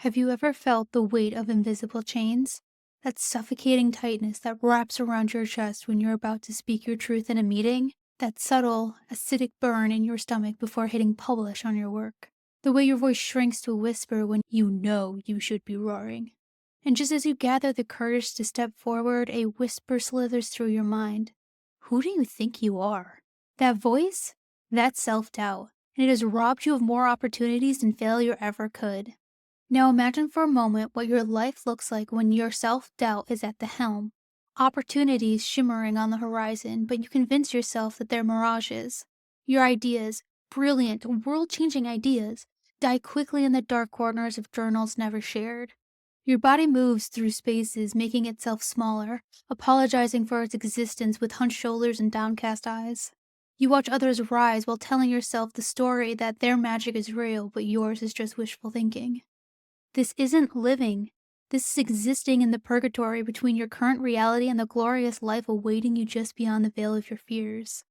Have you ever felt the weight of invisible chains? That suffocating tightness that wraps around your chest when you're about to speak your truth in a meeting? That subtle, acidic burn in your stomach before hitting publish on your work? The way your voice shrinks to a whisper when you know you should be roaring? And just as you gather the courage to step forward, a whisper slithers through your mind. Who do you think you are? That voice? That's self-doubt, and it has robbed you of more opportunities than failure ever could. Now imagine for a moment what your life looks like when your self-doubt is at the helm. Opportunities shimmering on the horizon, but you convince yourself that they're mirages. Your ideas, brilliant, world-changing ideas, die quickly in the dark corners of journals never shared. Your body moves through spaces, making itself smaller, apologizing for its existence with hunched shoulders and downcast eyes. You watch others rise while telling yourself the story that their magic is real, but yours is just wishful thinking. This isn't living. This is existing in the purgatory between your current reality and the glorious life awaiting you just beyond the veil of your fears.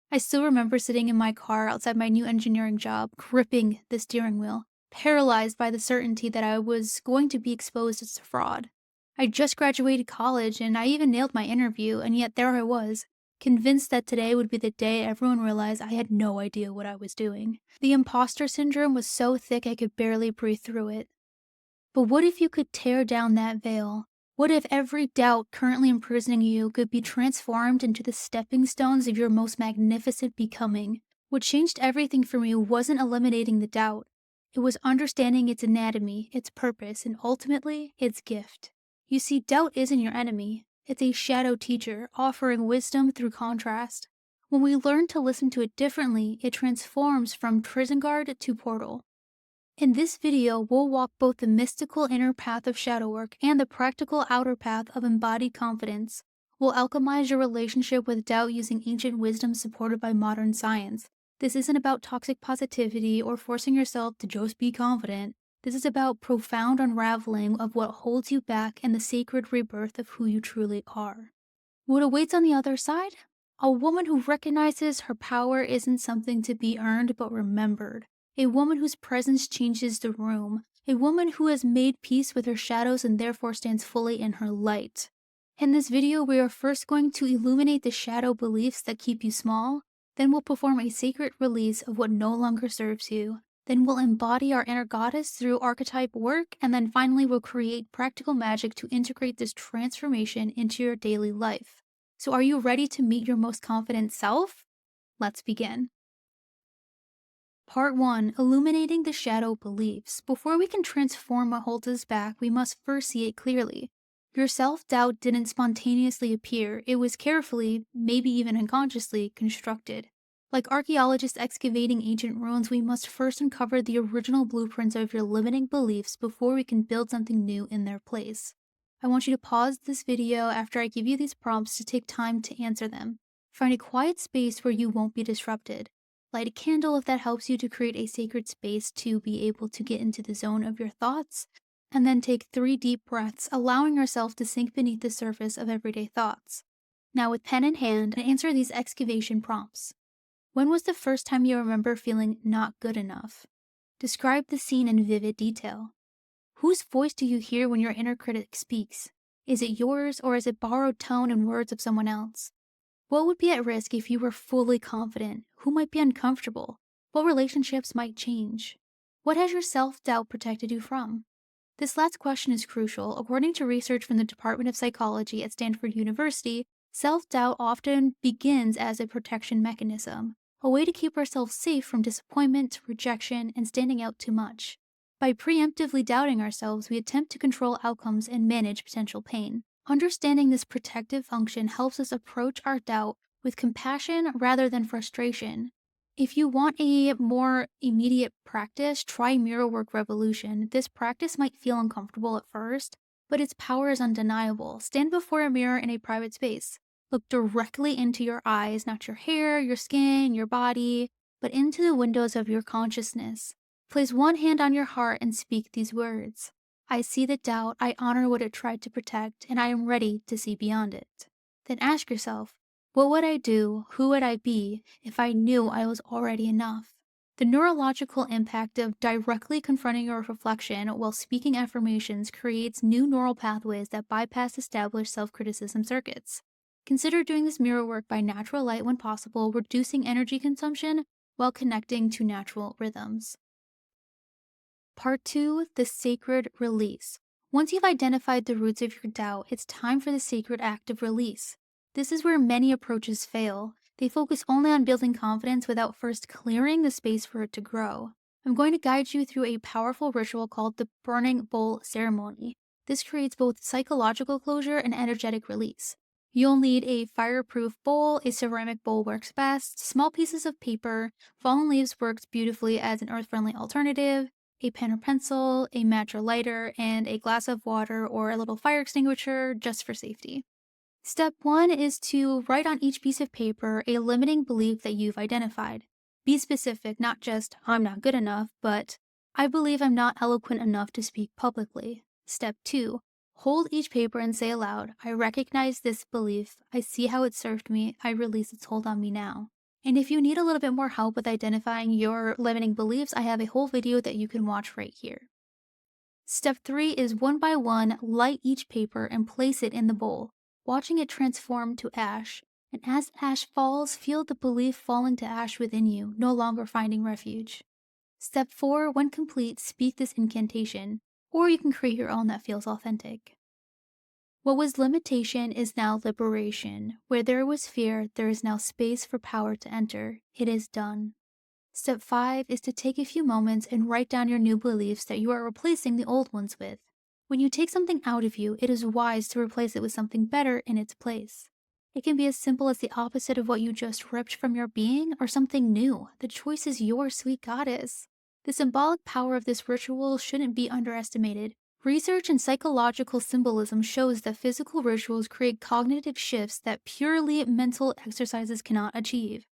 I still remember sitting in my car outside my new engineering job, gripping the steering wheel, paralyzed by the certainty that I was going to be exposed as a fraud. I just graduated college and I even nailed my interview, and yet there I was, convinced that today would be the day everyone realized I had no idea what I was doing. The imposter syndrome was so thick I could barely breathe through it. But what if you could tear down that veil? What if every doubt currently imprisoning you could be transformed into the stepping stones of your most magnificent becoming? What changed everything for me wasn't eliminating the doubt. It was understanding its anatomy, its purpose, and ultimately, its gift. You see, doubt isn't your enemy. It's a shadow teacher, offering wisdom through contrast. When we learn to listen to it differently, it transforms from prison guard to portal. In this video, we'll walk both the mystical inner path of shadow work and the practical outer path of embodied confidence. We'll alchemize your relationship with doubt using ancient wisdom supported by modern science. This isn't about toxic positivity or forcing yourself to just be confident. This is about profound unraveling of what holds you back and the sacred rebirth of who you truly are. What awaits on the other side? A woman who recognizes her power isn't something to be earned but remembered. A woman whose presence changes the room. A woman who has made peace with her shadows and therefore stands fully in her light. In this video, we are first going to illuminate the shadow beliefs that keep you small. Then we'll perform a sacred release of what no longer serves you. Then we'll embody our inner goddess through archetype work. And then finally, we'll create practical magic to integrate this transformation into your daily life. So are you ready to meet your most confident self? Let's begin. Part 1. Illuminating the shadow beliefs. Before we can transform what holds us back, we must first see it clearly. Your self-doubt didn't spontaneously appear. It was carefully, maybe even unconsciously, constructed. Like archaeologists excavating ancient ruins, we must first uncover the original blueprints of your limiting beliefs before we can build something new in their place. I want you to pause this video after I give you these prompts to take time to answer them. Find a quiet space where you won't be disrupted. Light a candle if that helps you to create a sacred space to be able to get into the zone of your thoughts, and then take 3 deep breaths, allowing yourself to sink beneath the surface of everyday thoughts. Now with pen in hand, answer these excavation prompts. When was the first time you remember feeling not good enough? Describe the scene in vivid detail. Whose voice do you hear when your inner critic speaks? Is it yours, or is it borrowed tone and words of someone else? What would be at risk if you were fully confident? Who might be uncomfortable? What relationships might change? What has your self-doubt protected you from? This last question is crucial. According to research from the Department of Psychology at Stanford University, self-doubt often begins as a protection mechanism, a way to keep ourselves safe from disappointment, rejection, and standing out too much. By preemptively doubting ourselves, we attempt to control outcomes and manage potential pain. Understanding this protective function helps us approach our doubt with compassion rather than frustration. If you want a more immediate practice, try Mirror Work Revolution. This practice might feel uncomfortable at first, but its power is undeniable. Stand before a mirror in a private space. Look directly into your eyes, not your hair, your skin, your body, but into the windows of your consciousness. Place one hand on your heart and speak these words. I see the doubt, I honor what it tried to protect, and I am ready to see beyond it. Then ask yourself, what would I do, who would I be, if I knew I was already enough? The neurological impact of directly confronting your reflection while speaking affirmations creates new neural pathways that bypass established self criticism circuits. Consider doing this mirror work by natural light when possible, reducing energy consumption while connecting to natural rhythms. Part 2, the sacred release. Once you've identified the roots of your doubt, it's time for the sacred act of release. This is where many approaches fail. They focus only on building confidence without first clearing the space for it to grow. I'm going to guide you through a powerful ritual called the burning bowl ceremony. This creates both psychological closure and energetic release. You'll need a fireproof bowl. A ceramic bowl works best. Small pieces of paper. Fallen leaves works beautifully as an earth-friendly alternative. A pen or pencil, a match or lighter, and a glass of water or a little fire extinguisher just for safety. Step 1 is to write on each piece of paper a limiting belief that you've identified. Be specific, not just, I'm not good enough, but I believe I'm not eloquent enough to speak publicly. Step 2, hold each paper and say aloud, I recognize this belief, I see how it served me, I release its hold on me now. And if you need a little bit more help with identifying your limiting beliefs, I have a whole video that you can watch right here. Step 3 is one by one, light each paper and place it in the bowl, watching it transform to ash. And as ash falls, feel the belief falling to ash within you, no longer finding refuge. Step 4, when complete, speak this incantation, or you can create your own that feels authentic. What was limitation is now liberation. Where there was fear, there is now space for power to enter. It is done. Step 5 is to take a few moments and write down your new beliefs that you are replacing the old ones with. When you take something out of you, it is wise to replace it with something better in its place. It can be as simple as the opposite of what you just ripped from your being or something new. The choice is yours, sweet goddess. The symbolic power of this ritual shouldn't be underestimated. Research in psychological symbolism shows that physical rituals create cognitive shifts that purely mental exercises cannot achieve.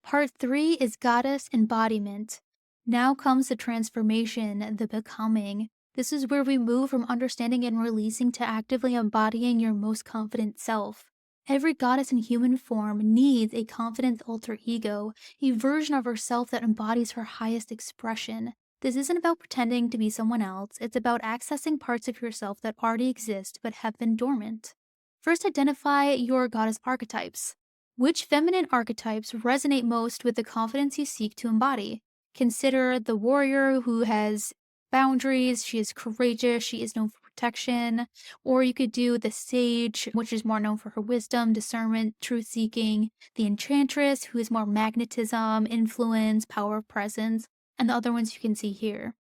Part 3 is Goddess Embodiment. Now comes the transformation, the becoming. This is where we move from understanding and releasing to actively embodying your most confident self. Every goddess in human form needs a confident alter ego, a version of herself that embodies her highest expression. This isn't about pretending to be someone else, it's about accessing parts of yourself that already exist but have been dormant. First, identify your goddess archetypes. Which feminine archetypes resonate most with the confidence you seek to embody? Consider the warrior who has boundaries, she is courageous, she is known for protection. Or you could do the sage, which is more known for her wisdom, discernment, truth seeking. The enchantress, who is more magnetism, influence, power of presence, and the other ones you can see here.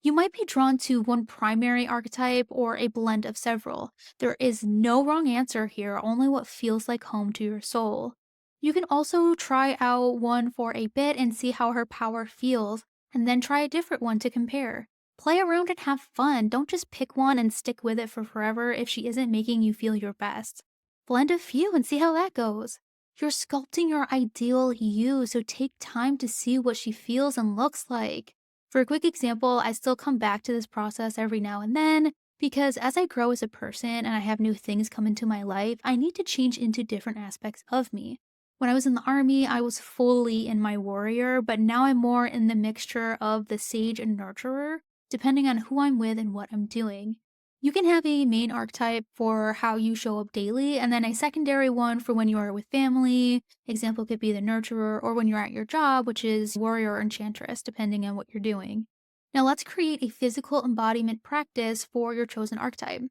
You might be drawn to one primary archetype or a blend of several. There is no wrong answer here, only what feels like home to your soul. You can also try out one for a bit and see how her power feels, and then try a different one to compare. Play around and have fun. Don't just pick one and stick with it for forever if she isn't making you feel your best. Blend a few and see how that goes. You're sculpting your ideal you, so take time to see what she feels and looks like. For a quick example, I still come back to this process every now and then because as I grow as a person and I have new things come into my life, I need to change into different aspects of me. When I was in the army, I was fully in my warrior, but now I'm more in the mixture of the sage and nurturer, depending on who I'm with and what I'm doing. You can have a main archetype for how you show up daily, and then a secondary one for when you are with family. Example could be the nurturer, or when you're at your job, which is warrior or enchantress, depending on what you're doing. Now let's create a physical embodiment practice for your chosen archetype.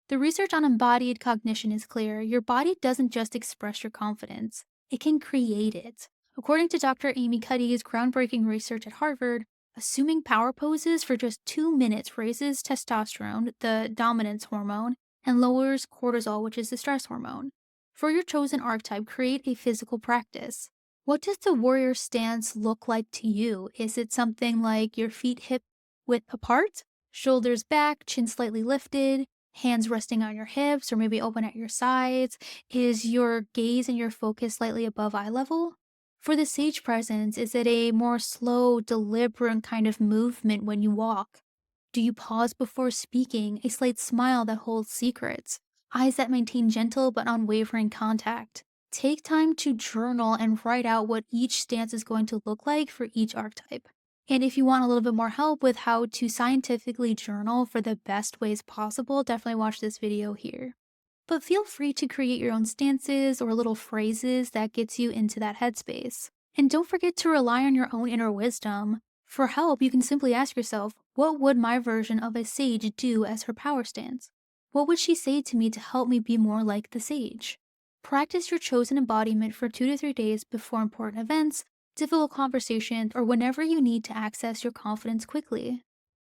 The research on embodied cognition is clear. Your body doesn't just express your confidence, it can create it. According to Dr. Amy Cuddy's groundbreaking research at Harvard, assuming power poses for just 2 minutes raises testosterone, the dominance hormone, and lowers cortisol, which is the stress hormone. For your chosen archetype, create a physical practice. What does the warrior stance look like to you? Is it something like your feet hip width apart, shoulders back, chin slightly lifted, hands resting on your hips or maybe open at your sides? Is your gaze and your focus slightly above eye level? For the sage presence, is it a more slow, deliberate kind of movement when you walk? Do you pause before speaking, a slight smile that holds secrets, eyes that maintain gentle but unwavering contact? Take time to journal and write out what each stance is going to look like for each archetype. And if you want a little bit more help with how to scientifically journal for the best ways possible, definitely watch this video here. But feel free to create your own stances or little phrases that gets you into that headspace. And don't forget to rely on your own inner wisdom. For help, you can simply ask yourself, what would my version of a sage do as her power stance? What would she say to me to help me be more like the sage? Practice your chosen embodiment for 2 to 3 days before important events, difficult conversations, or whenever you need to access your confidence quickly.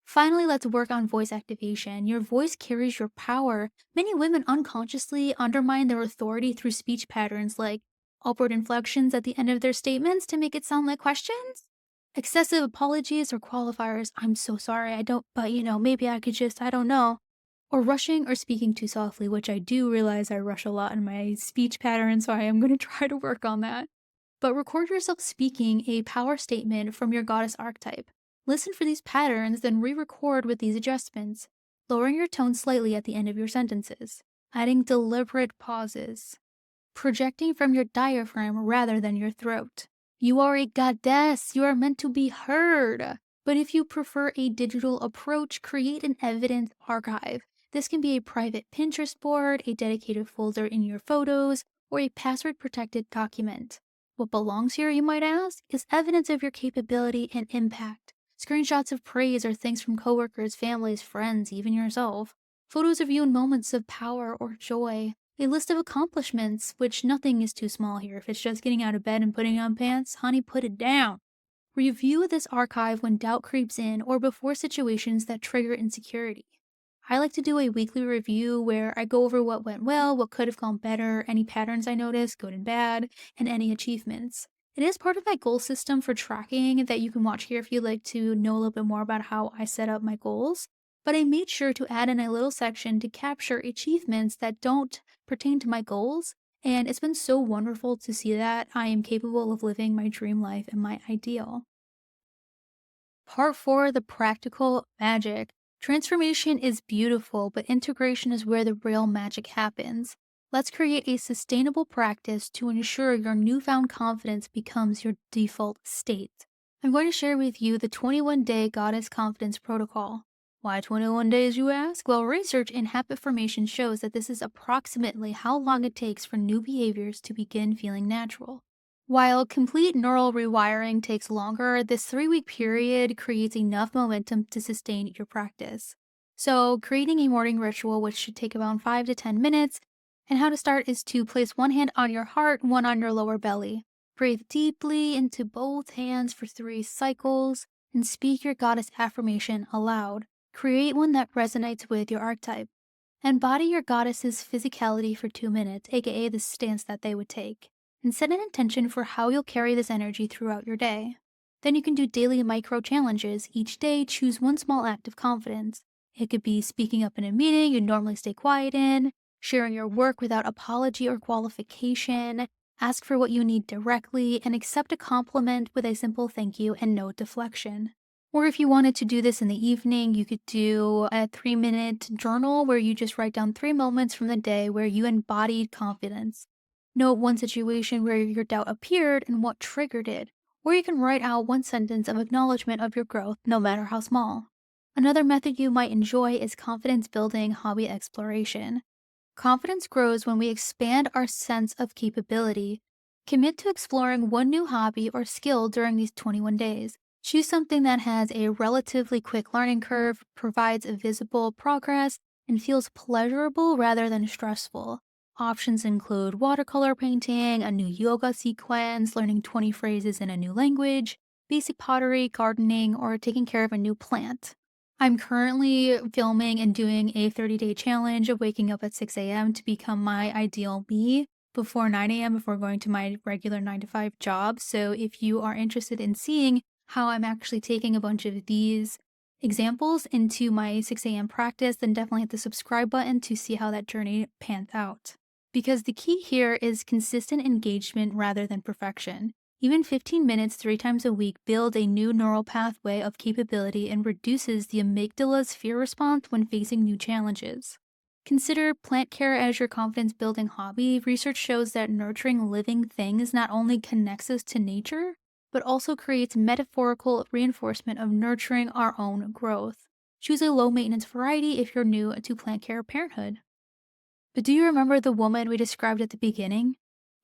Finally, let's work on voice activation. Your voice carries your power. Many women unconsciously undermine their authority through speech patterns like upward inflections at the end of their statements to make it sound like questions, excessive apologies or qualifiers. I'm so sorry, I don't, but maybe I could just, I don't know. Or rushing or speaking too softly, which I do realize I rush a lot in my speech pattern, so I am going to try to work on that. But record yourself speaking a power statement from your goddess archetype. Listen for these patterns, then re record with these adjustments, lowering your tone slightly at the end of your sentences, adding deliberate pauses, projecting from your diaphragm rather than your throat. You are a goddess, you are meant to be heard. But if you prefer a digital approach, create an evidence archive. This can be a private Pinterest board, a dedicated folder in your photos, or a password protected document. What belongs here, you might ask, is evidence of your capability and impact. Screenshots of praise or thanks from coworkers, families, friends, even yourself. Photos of you in moments of power or joy. A list of accomplishments, which nothing is too small here. If it's just getting out of bed and putting on pants, honey, put it down. Review this archive when doubt creeps in or before situations that trigger insecurity. I like to do a weekly review where I go over what went well, what could have gone better, any patterns I noticed, good and bad, and any achievements. It is part of my goal system for tracking that you can watch here if you'd like to know a little bit more about how I set up my goals. But I made sure to add in a little section to capture achievements that don't pertain to my goals. And it's been so wonderful to see that I am capable of living my dream life and my ideal. Part 4, the practical magic. Transformation is beautiful, but integration is where the real magic happens. Let's create a sustainable practice to ensure your newfound confidence becomes your default state. I'm going to share with you the 21-day Goddess Confidence Protocol. Why 21 days, you ask? Well, research in habit formation shows that this is approximately how long it takes for new behaviors to begin feeling natural. While complete neural rewiring takes longer, this 3-week period creates enough momentum to sustain your practice. So, creating a morning ritual, which should take around 5 to 10 minutes, and how to start is to place one hand on your heart, one on your lower belly. Breathe deeply into both hands for 3 cycles, and speak your goddess affirmation aloud. Create one that resonates with your archetype. Embody your goddess's physicality for 2 minutes, aka the stance that they would take, and set an intention for how you'll carry this energy throughout your day. Then you can do daily micro challenges. Each day, choose one small act of confidence. It could be speaking up in a meeting you'd normally stay quiet in, sharing your work without apology or qualification, ask for what you need directly, and accept a compliment with a simple thank you and no deflection. Or if you wanted to do this in the evening, you could do a 3-minute journal where you just write down 3 moments from the day where you embodied confidence. Note one situation where your doubt appeared and what triggered it. Or you can write out one sentence of acknowledgement of your growth, no matter how small. Another method you might enjoy is confidence building hobby exploration. Confidence grows when we expand our sense of capability. Commit to exploring one new hobby or skill during these 21 days. Choose something that has a relatively quick learning curve, provides a visible progress, and feels pleasurable rather than stressful. Options include watercolor painting, a new yoga sequence, learning 20 phrases in a new language, basic pottery, gardening, or taking care of a new plant. I'm currently filming and doing a 30-day challenge of waking up at 6 a.m. to become my ideal me before 9 a.m. before going to my regular 9 to 5 job. So if you are interested in seeing how I'm actually taking a bunch of these examples into my 6 a.m. practice, then definitely hit the subscribe button to see how that journey pans out. Because the key here is consistent engagement rather than perfection. Even 15 minutes 3 times a week build a new neural pathway of capability and reduces the amygdala's fear response when facing new challenges. Consider plant care as your confidence building hobby. Research shows that nurturing living things not only connects us to nature, but also creates metaphorical reinforcement of nurturing our own growth. Choose a low maintenance variety if you're new to plant care or parenthood. But do you remember the woman we described at the beginning?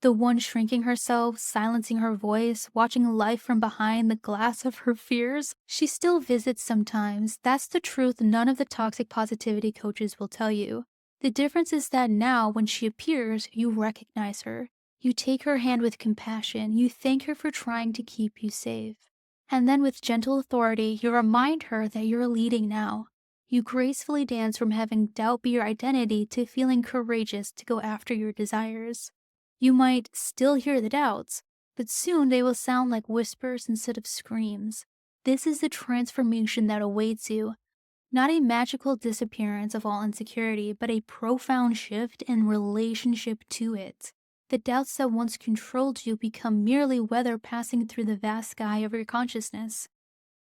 The one shrinking herself, silencing her voice, watching life from behind the glass of her fears? She still visits sometimes. That's the truth none of the toxic positivity coaches will tell you. The difference is that now, when she appears, you recognize her. You take her hand with compassion. You thank her for trying to keep you safe. And then, with gentle authority, you remind her that you're leading now. You gracefully dance from having doubt be your identity to feeling courageous to go after your desires. You might still hear the doubts, but soon they will sound like whispers instead of screams. This is the transformation that awaits you, not a magical disappearance of all insecurity, but a profound shift in relationship to it. The doubts that once controlled you become merely weather passing through the vast sky of your consciousness.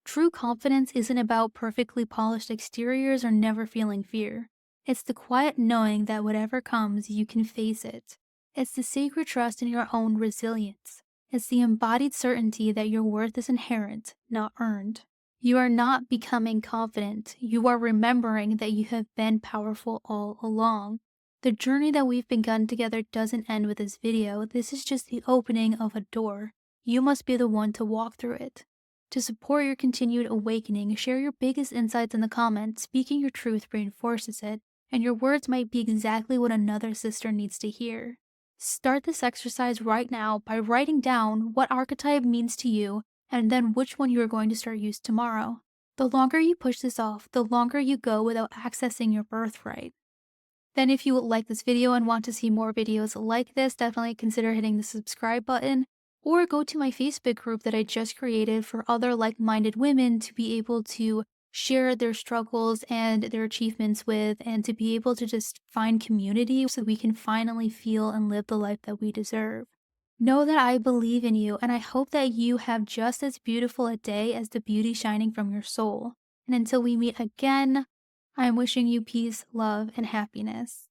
True confidence isn't about perfectly polished exteriors or never feeling fear. It's the quiet knowing that whatever comes, you can face it. It's the sacred trust in your own resilience. It's the embodied certainty that your worth is inherent, not earned. You are not becoming confident. You are remembering that you have been powerful all along. The journey that we've begun together doesn't end with this video. This is just the opening of a door. You must be the one to walk through it. To support your continued awakening, share your biggest insights in the comments. Speaking your truth reinforces it, and your words might be exactly what another sister needs to hear. Start this exercise right now by writing down what archetype means to you and then which one you are going to start use tomorrow. The longer you push this off, the longer you go without accessing your birthright. Then if you like this video and want to see more videos like this, definitely consider hitting the subscribe button or go to my Facebook group that I just created for other like-minded women to be able to share their struggles and their achievements with, and to be able to just find community so we can finally feel and live the life that we deserve. Know that I believe in you, and I hope that you have just as beautiful a day as the beauty shining from your soul. And until we meet again, I am wishing you peace, love, and happiness.